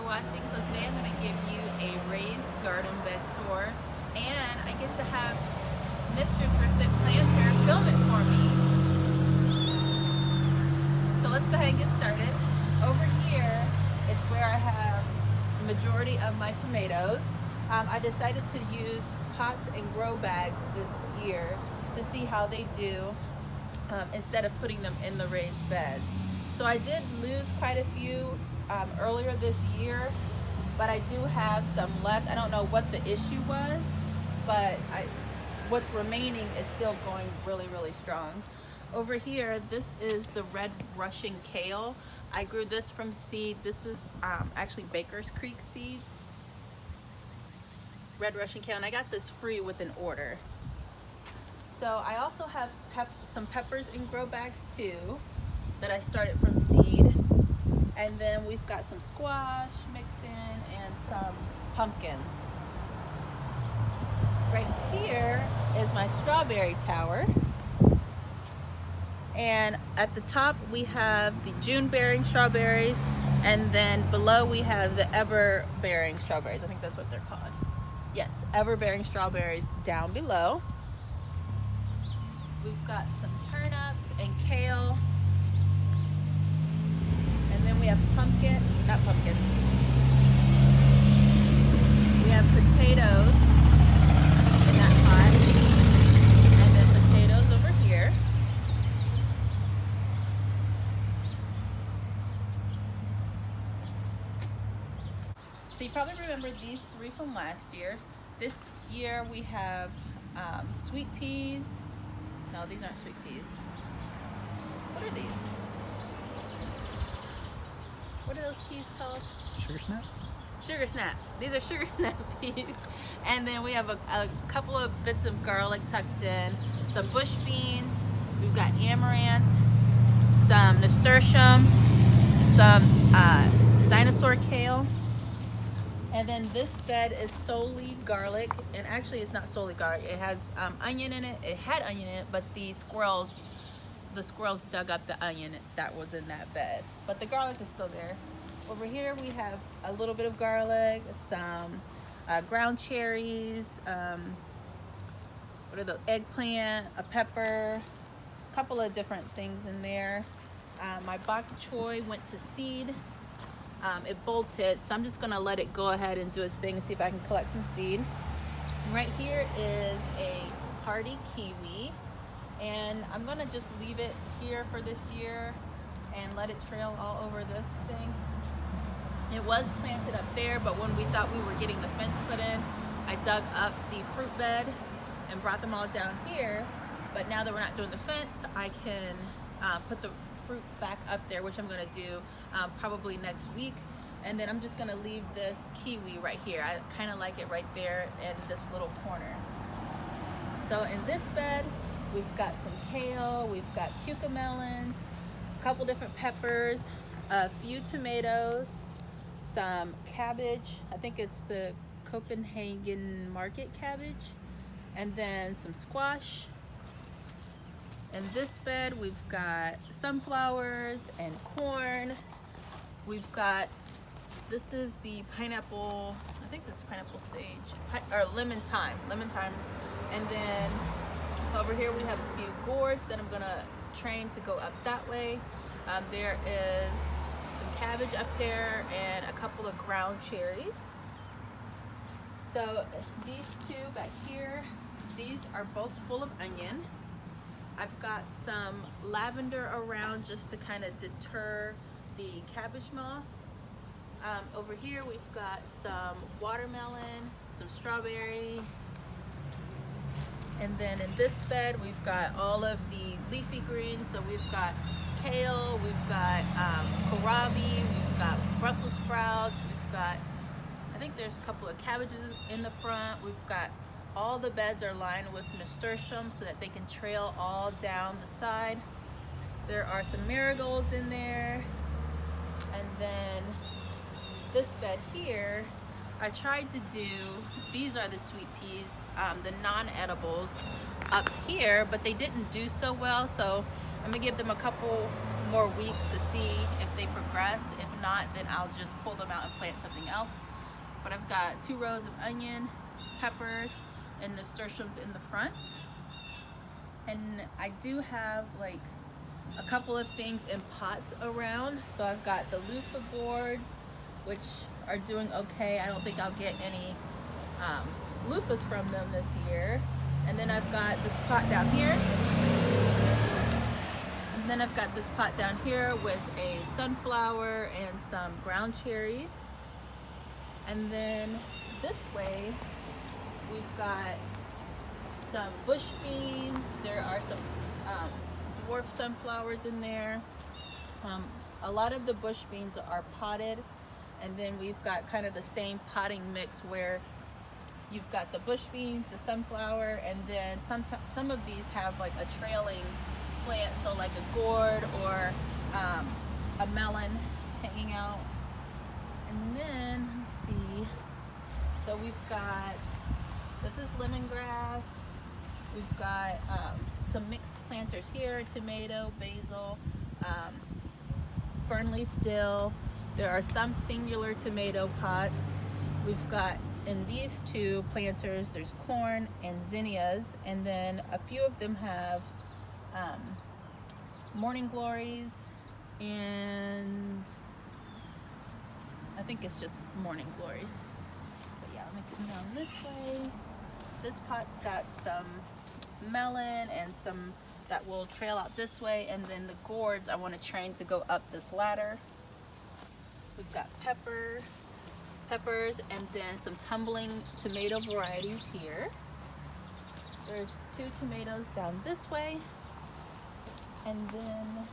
watching. So today I'm going to give you a raised garden bed tour, and I get to have Mr. Thrifted Planter film it for me. So let's go ahead and get started. Over here is where I have the majority of my tomatoes. I decided to use pots and grow bags this year to see how they do instead of putting them in the raised beds. So I did lose quite a few earlier this year, but I do have some left. I don't know what the issue was, but what's remaining is still going really strong. Over here, this is the red Russian kale. I grew this from seed. This is actually Baker's Creek seeds. Red Russian kale, and I got this free with an order. So I also have some peppers in grow bags too that I started from seed. And then we've got some squash mixed in and some pumpkins. Right here is my strawberry tower. And at the top we have the June bearing strawberries, and then below we have the ever bearing strawberries. I think that's what they're called. Yes, ever bearing strawberries down below. We've got some turnips and kale. And then we have not pumpkins. We have potatoes in that pot. And then potatoes over here. So you probably remember these three from last year. This year we have sweet peas. No, these aren't sweet peas. What are these? What are those peas called? Sugar snap? Sugar snap. These are sugar snap peas. And then we have a couple of bits of garlic tucked in, some bush beans, we've got amaranth, some nasturtium, some dinosaur kale. And then this bed is solely garlic, and actually it's not solely garlic. It has onion in it. It had onion in it, but the squirrels dug up the onion that was in that bed. But the garlic is still there. Over here we have a little bit of garlic, some ground cherries, what are those? Eggplant, a pepper, a couple of different things in there. My bok choy went to seed. It bolted, so I'm just gonna let it go ahead and do its thing and see if I can collect some seed. Right here is a hardy kiwi, and I'm gonna just leave it here for this year and let it trail all over this thing. It was planted up there, but when we thought we were getting the fence put in, I dug up the fruit bed and brought them all down here. But now that we're not doing the fence, I can put the fruit back up there, which I'm gonna do probably next week. And then I'm just gonna leave this kiwi right here. I kind of like it right there in this little corner. So in this bed, we've got some kale, we've got cucamelons, a couple different peppers, a few tomatoes, some cabbage. I think it's the Copenhagen market cabbage, and then some squash. In this bed, we've got sunflowers and corn. We've got, this is the pineapple, I think this is pineapple sage, or lemon thyme. And then over here we have a few gourds that I'm gonna train to go up that way. There is some cabbage up there and a couple of ground cherries. So these two back here, these are both full of onion. I've got some lavender around just to kind of deter the cabbage moths. Over here we've got some watermelon, some strawberry, and then in this bed we've got all of the leafy greens. So we've got kale, we've got kohlrabi, we've got Brussels sprouts, we've got, I think there's a couple of cabbages in the front. We've got, all the beds are lined with nasturtium so that they can trail all down the side. There are some marigolds in there. And then this bed here, I tried to do, these are the sweet peas, the non-edibles up here, but they didn't do so well. So I'm gonna give them a couple more weeks to see if they progress. If not, then I'll just pull them out and plant something else. But I've got 2 rows of onion, peppers, and nasturtiums in the front. And I do have like a couple of things in pots around. So I've got the loofah gourds, which are doing okay. I don't think I'll get any loofahs from them this year. And then I've got this pot down here. And then I've got this pot down here with a sunflower and some ground cherries. And then this way, we've got some bush beans. There are some dwarf sunflowers in there. A lot of the bush beans are potted. And then we've got kind of the same potting mix where you've got the bush beans, the sunflower, and then some of these have like a trailing plant, so like a gourd or a melon hanging out. And then, let me see, so we've got, this is lemongrass, we've got some mixed planters here, tomato, basil, fernleaf dill. There are some singular tomato pots. We've got in these 2 planters, there's corn and zinnias, and then a few of them have morning glories, and I think it's just morning glories. But yeah, let me come down this way. This pot's got some melon and some that will trail out this way, and then the gourds I want to train to go up this ladder. We've got peppers, and then some tumbling tomato varieties here. There's 2 tomatoes down this way, and then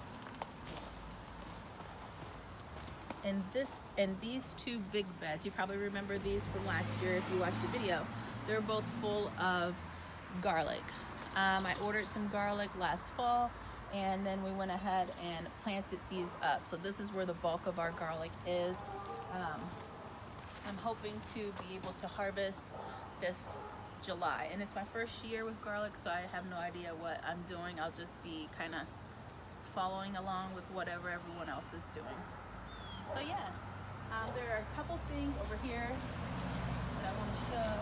and these 2 big beds, you probably remember these from last year if you watched the video. They're both full of garlic. I ordered some garlic last fall, and then we went ahead and planted these up. So this is where the bulk of our garlic is. I'm hoping to be able to harvest this July, and it's my first year with garlic, so I have no idea what I'm doing. I'll just be kind of following along with whatever everyone else is doing. So yeah, there are a couple things over here that I want to show.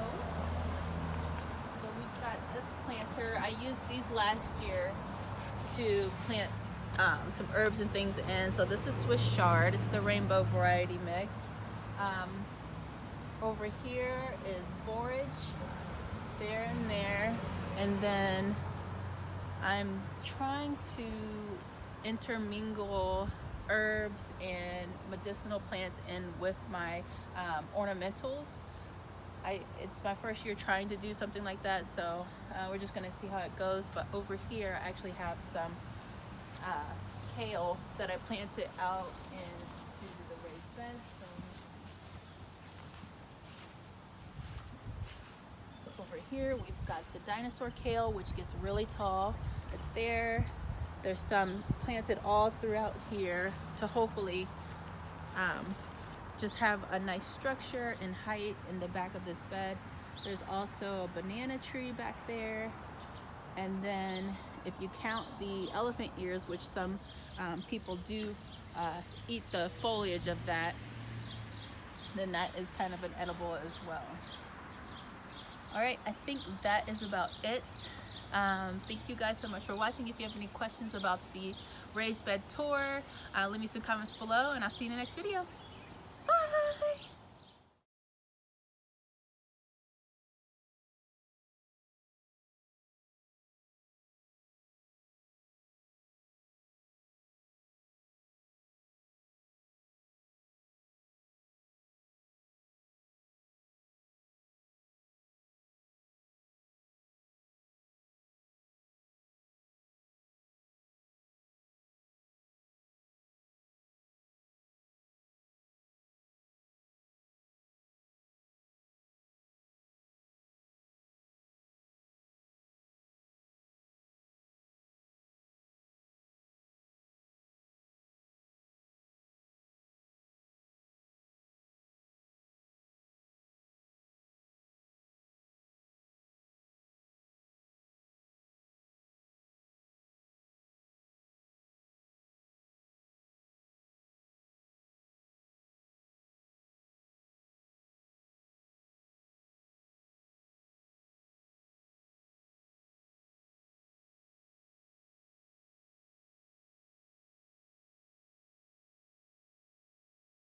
So we've got this planter. I used these last year to plant some herbs and things in. So this is Swiss Chard. It's the rainbow variety mix. Over here is borage, there and there, and then I'm trying to intermingle herbs and medicinal plants in with my ornamentals. It's my first year trying to do something like that, so we're just gonna see how it goes. But over here I actually have some kale that I planted out into the raised bed. So over here we've got the Dinosaur Kale, which gets really tall. It's there. There's some planted all throughout here to hopefully just have a nice structure and height in the back of this bed. There's also a banana tree back there, and then if you count the elephant ears, which some people do eat the foliage of that, then that is kind of an edible as well. All right, I think that is about it. Thank you guys so much for watching. If you have any questions about the raised bed tour, leave me some comments below, and I'll see you in the next video.